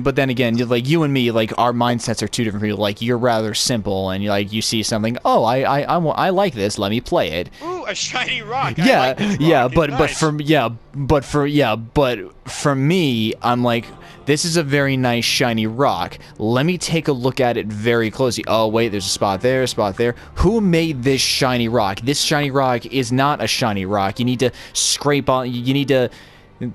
[SPEAKER 2] But then again, like you and me, like our mindsets are two different people. Like you're rather simple, and you see something. Oh, I like this. Let me play it.
[SPEAKER 3] Ooh, a shiny rock.
[SPEAKER 2] Yeah,
[SPEAKER 3] I like this rock.
[SPEAKER 2] but for me, I'm like, this is a very nice shiny rock. Let me take a look at it very closely. Oh wait, there's a spot there, a spot there. Who made this shiny rock? This shiny rock is not a shiny rock. You need to scrape on. You need to.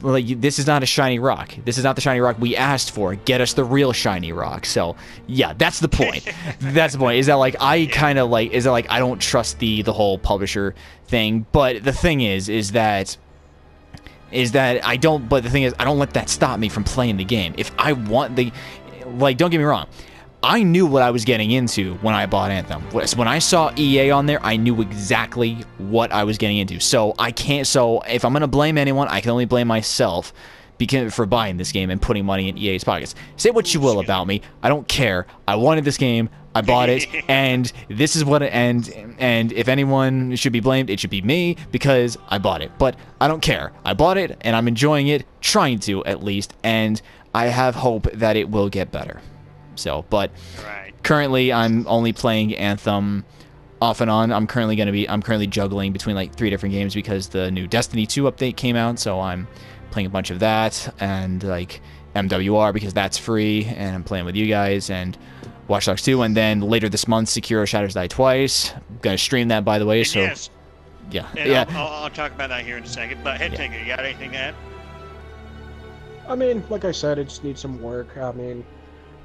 [SPEAKER 2] Like, this is not a shiny rock. This is not the shiny rock we asked for. Get us the real shiny rock. So, yeah, that's the point. That's the point. Is that like I kind of like? Is that like I don't trust the whole publisher thing? But the thing is that I don't. But the thing is, I don't let that stop me from playing the game. If I want don't get me wrong. I knew what I was getting into when I bought Anthem. When I saw EA on there, I knew exactly what I was getting into. So if I'm going to blame anyone, I can only blame myself for buying this game and putting money in EA's pockets. Say what you will about me. I don't care. I wanted this game. I bought it. And this is what and if anyone should be blamed, it should be me because I bought it. But I don't care. I bought it and I'm enjoying it, trying to at least, and I have hope that it will get better. So, but currently I'm only playing Anthem off and on. I'm currently juggling between like 3 different games because the new Destiny 2 update came out, so I'm playing a bunch of that and like MWR because that's free, and I'm playing with you guys, and Watch Dogs 2, and then later this month Sekiro Shadows Die Twice. I'm gonna stream that, by the way. So Yeah.
[SPEAKER 3] And
[SPEAKER 2] Yeah.
[SPEAKER 3] I'll talk about that here in a second. But Head Tanker, you got anything to add?
[SPEAKER 1] I mean, like I said, it just needs some work. I mean,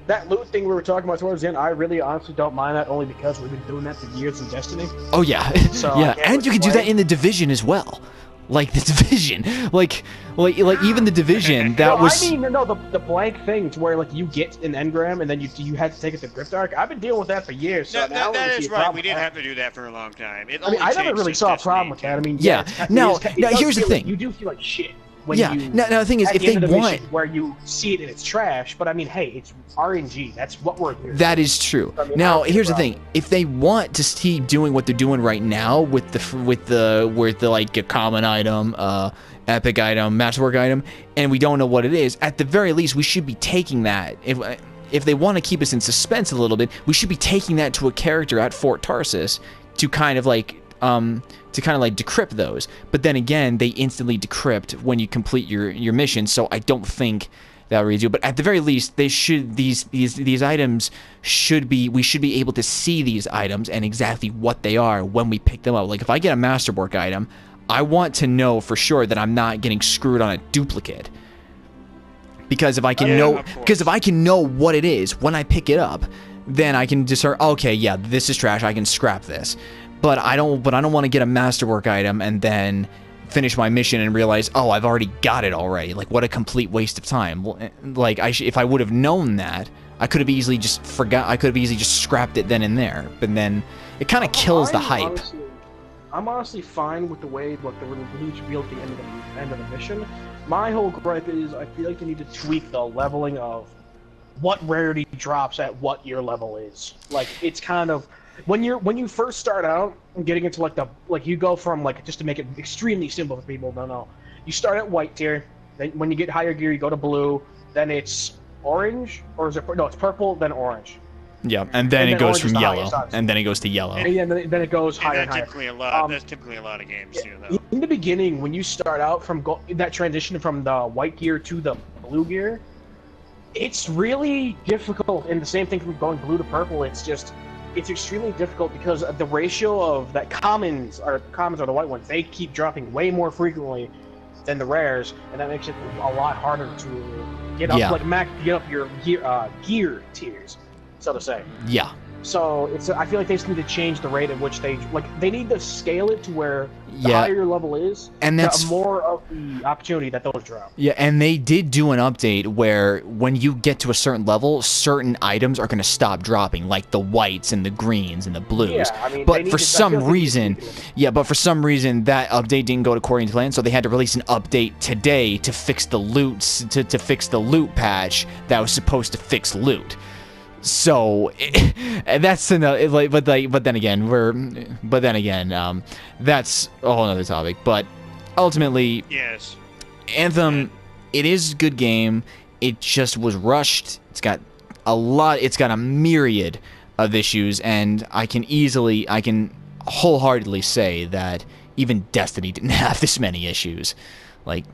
[SPEAKER 1] that loot thing we were talking about towards the end, I really honestly don't mind that, only because we've been doing that for years in Destiny.
[SPEAKER 2] Oh yeah.
[SPEAKER 1] So
[SPEAKER 2] yeah, and you can do that in the Division as well. Like the Division, like even the Division that was.
[SPEAKER 1] I mean, no, the blank thing to where like you get an engram and then you had to take it to Grift Arc. I've been dealing with that for years. So
[SPEAKER 3] that is right. We didn't have to do that for a long time.
[SPEAKER 1] I mean, I never really saw a problem with that. I mean,
[SPEAKER 2] yeah. Now here's the thing.
[SPEAKER 1] You do feel like shit. When
[SPEAKER 2] yeah. Now the thing is, if they want,
[SPEAKER 1] where you see it and it's trash, but I mean, hey, it's RNG. That's what we're here.
[SPEAKER 2] That is true. I mean, now here's the thing: if they want to keep doing what they're doing right now with the like a common item, epic item, masterwork item, and we don't know what it is, at the very least, we should be taking that. If they want to keep us in suspense a little bit, we should be taking that to a character at Fort Tarsus to kind of like decrypt those. But then again, they instantly decrypt when you complete your mission, so I don't think that reads you. But at the very least, they should these items should be, we should be able to see these items and exactly what they are when we pick them up. Like if I get a masterwork item, I want to know for sure that I'm not getting screwed on a duplicate. Because if I can know what it is when I pick it up, then I can discern, okay, yeah, this is trash, I can scrap this. But I don't want to get a masterwork item and then finish my mission and realize, oh, I've already got it already. Like, what a complete waste of time. Like, if I would have known that, I could have easily just scrapped it then and there. But then it kind of kills the hype.
[SPEAKER 1] I'm honestly fine with the way what the release revealed at the end of the mission. My whole gripe is I feel like they need to tweak the leveling of what rarity drops at what your level is. Like, it's kind of when you first start out and getting into like you go from like, just to make it extremely simple for people don't know, you start at white tier, then when you get higher gear you go to blue, then it's orange, or is it no, it's purple, then orange.
[SPEAKER 2] Yeah, and then it goes from yellow, and then it goes to yellow.
[SPEAKER 1] And then it goes higher and higher.
[SPEAKER 3] That's typically a lot of games too, though.
[SPEAKER 1] In the beginning, when you start out from that transition from the white gear to the blue gear, it's really difficult. And the same thing from going blue to purple. It's extremely difficult because the ratio of that commons are the white ones. They keep dropping way more frequently than the rares, and that makes it a lot harder to get up get up your gear tiers, so to say.
[SPEAKER 2] Yeah.
[SPEAKER 1] So I feel like they just need to change the rate at which they need to scale it to where the higher your level is, and that's more of the opportunity that those drop.
[SPEAKER 2] Yeah, and they did do an update where when you get to a certain level, certain items are going to stop dropping, like the whites and the greens and the blues.
[SPEAKER 1] Yeah, I mean,
[SPEAKER 2] but for some reason, that update didn't go according to plan, so they had to release an update today to fix the loots, to fix the loot patch that was supposed to fix loot. So that's another, but then again, that's a whole other topic. But ultimately,
[SPEAKER 3] yes,
[SPEAKER 2] Anthem, it is a good game. It just was rushed. It's got a myriad of issues, and I can wholeheartedly say that even Destiny didn't have this many issues. Like,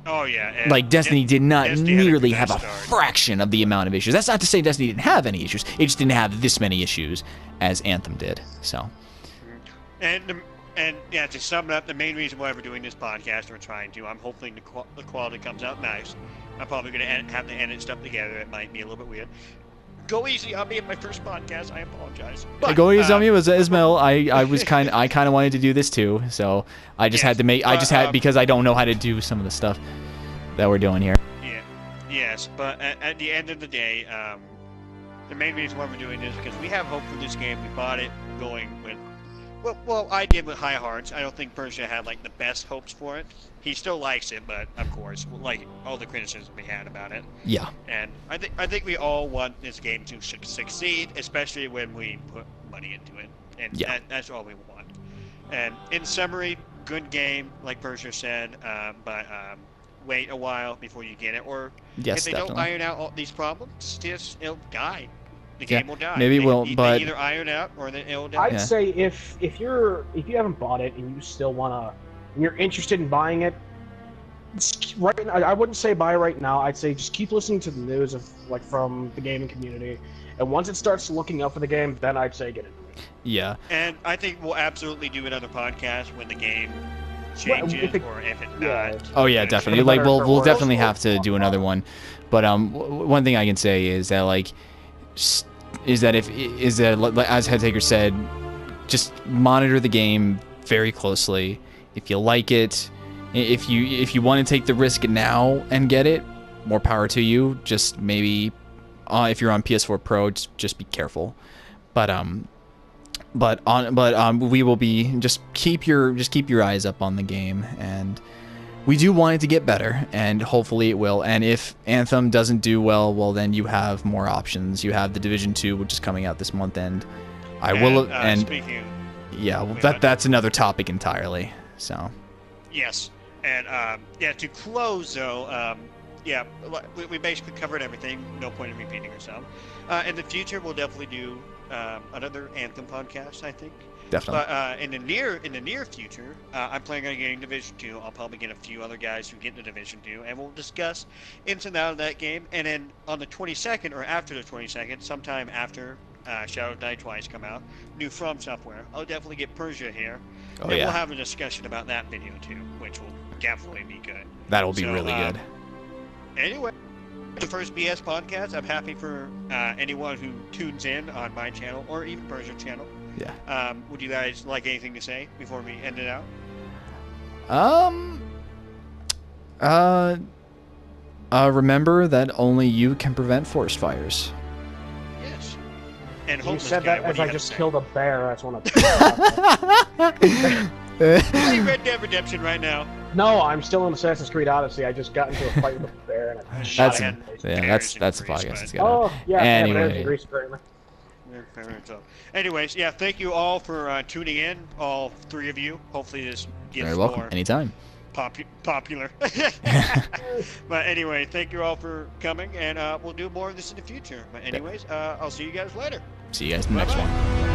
[SPEAKER 2] Destiny did not nearly have a fraction of the amount of issues. That's not to say Destiny didn't have any issues. It just didn't have this many issues as Anthem did. So,
[SPEAKER 3] and to sum it up, the main reason why we're doing this podcast, or trying to, I'm hoping the quality comes out nice. I'm probably going to have to edit stuff together. It might be a little bit weird. Go easy on me at my first podcast. I apologize. But,
[SPEAKER 2] go easy on me was Ismail. I kind of wanted to do this too, so I just had to make. Because I don't know how to do some of the stuff that we're doing here.
[SPEAKER 3] Yeah. Yes, but at the end of the day, the main reason why we're doing this is because we have hope for this game. We bought it going with. Well, I did with high hearts. I don't think Persia had like the best hopes for it. He still likes it, but of course, like all the criticism we had about it.
[SPEAKER 2] Yeah.
[SPEAKER 3] And I think we all want this game to succeed, especially when we put money into it, and that's all we want. And in summary, good game, like Persia said, but wait a while before you get it, or if they don't iron out all these problems, it'll die. The game will die.
[SPEAKER 2] Maybe but
[SPEAKER 3] they either iron out or then it'll die.
[SPEAKER 1] I'd say if you haven't bought it and you still you're interested in buying it, right now, I wouldn't say buy right now. I'd say just keep listening to the news from the gaming community, and once it starts looking up for the game, then I'd say get into it.
[SPEAKER 2] Yeah.
[SPEAKER 3] And I think we'll absolutely do another podcast when the game changes,
[SPEAKER 1] it,
[SPEAKER 3] or if it
[SPEAKER 1] yeah.
[SPEAKER 3] not.
[SPEAKER 2] Oh yeah,
[SPEAKER 3] it's
[SPEAKER 2] definitely.
[SPEAKER 1] for
[SPEAKER 2] Like
[SPEAKER 1] better or for
[SPEAKER 2] we'll
[SPEAKER 1] worse.
[SPEAKER 2] definitely have to do another one. But one thing I can say is that is that as Headtaker said, just monitor the game very closely. If you like it, if you want to take the risk now and get it, more power to you. Just maybe if you're on PS4 Pro, just be careful. But we will be just keep your eyes up on the game, and we do want it to get better, and hopefully it will. And if Anthem doesn't do well, well then you have more options. You have the Division 2, which is coming out this month, and
[SPEAKER 3] speaking.
[SPEAKER 2] Yeah, well, that's another topic entirely. So.
[SPEAKER 3] Yes, and to close though, we basically covered everything. No point in repeating ourselves. In the future, we'll definitely do another Anthem podcast, I think.
[SPEAKER 2] Definitely.
[SPEAKER 3] But in the near future, I'm planning on getting Division 2. I'll probably get a few other guys who get into Division 2, and we'll discuss ins and outs of that game. And then on the 22nd, or after the 22nd, sometime after Shadow Die Twice come out, new From Software, I'll definitely get Persia here.
[SPEAKER 2] Oh,
[SPEAKER 3] and
[SPEAKER 2] yeah.
[SPEAKER 3] we'll have a discussion about that video too, which will definitely be good.
[SPEAKER 2] That'll be really good.
[SPEAKER 3] Anyway, the first BS podcast. I'm happy for anyone who tunes in on my channel or even Persia's channel.
[SPEAKER 2] Yeah.
[SPEAKER 3] Would you guys like anything to say before we end it out?
[SPEAKER 2] Remember that only you can prevent forest fires.
[SPEAKER 3] Yes. And
[SPEAKER 1] You said that as I just killed a bear. That's one of
[SPEAKER 3] Play Red Dead Redemption right now.
[SPEAKER 1] No, I'm still in Assassin's Creed Odyssey. I just got into a fight with a bear and I shot
[SPEAKER 2] That's
[SPEAKER 1] him.
[SPEAKER 2] that's the podcast. It's
[SPEAKER 1] Oh, yeah.
[SPEAKER 2] Anyway.
[SPEAKER 1] Grease, apparently.
[SPEAKER 3] So, anyways, yeah, thank you all for tuning in, all three of you. Hopefully this gets
[SPEAKER 2] Very welcome.
[SPEAKER 3] more
[SPEAKER 2] Anytime.
[SPEAKER 3] popular. But anyway, thank you all for coming, and we'll do more of this in the future. But anyways, I'll see you guys later.
[SPEAKER 2] See you guys in the next one.